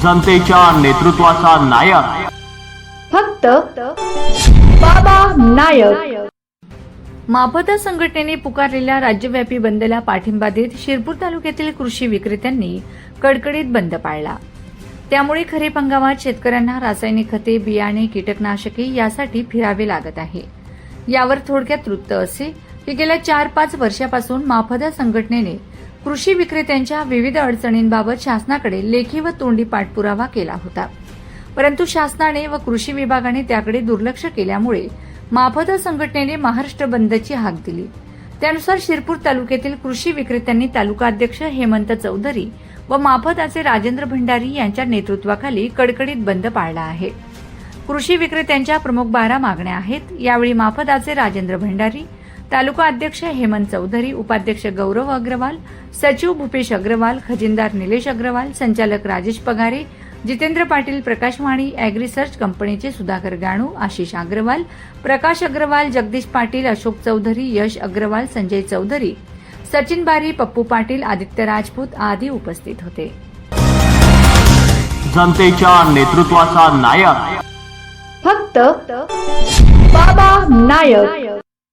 जनतेच्या नेतृत्वाचा नायक फक्त बाबा नायक। मापदा संघटनेने पुकारलेल्या राज्यव्यापी बंदला पाठिंबा देत शिरपूर तालुक्यातील कृषी विक्रेत्यांनी कडकडीत बंद पाळला। त्यामुळे खरीप हंगामात शेतकऱ्यांना रासायनिक खते, बियाणे, कीटकनाशके यासाठी फिरावे लागत आहे। यावर थोडक्यात वृत्त असे की गेल्या 4-5 वर्षापासून मापदा संघटनेने कृषी विक्रेत्यांच्या विविध अडचणींबाबत शासनाकडे लेखी व तोंडी पाठपुरावा केला होता, परंतु शासनाने व कृषी विभागाने त्याकडे दुर्लक्ष केल्यामुळे मापदा संघटनेने महाराष्ट्र बंदची हाक दिली। त्यानुसार शिरपूर तालुक्यातील कृषी विक्रेत्यांनी तालुका अध्यक्ष हेमंत चौधरी व मापदाचे राजेंद्र भंडारी यांच्या नेतृत्वाखाली कडकडीत बंद पाळला आहे। कृषी विक्रेत्यांच्या प्रमुख 12 मागण्या आहेत। यावेळी मापदाचे राजेंद्र भंडारी, तालुका अध्यक्ष हेमंत चौधरी, उपाध्यक्ष गौरव अग्रवाल, सचिव भूपेश अग्रवाल, खजिनदार निलेश अग्रवाल, संचालक राजेश पगारे, जितेंद्र पाटील, प्रकाशवाणी ॲग्री सर्च कंपनीचे सुधाकर गाणू, आशिष अग्रवाल, प्रकाश अग्रवाल, जगदीश पाटील, अशोक चौधरी, यश अग्रवाल, संजय चौधरी, सचिन बारी, पप्पू पाटील, आदित्य राजपूत आदी उपस्थित होते। जनतेच्या नेतृत्वाचा नायक फक्त बाबा नायक।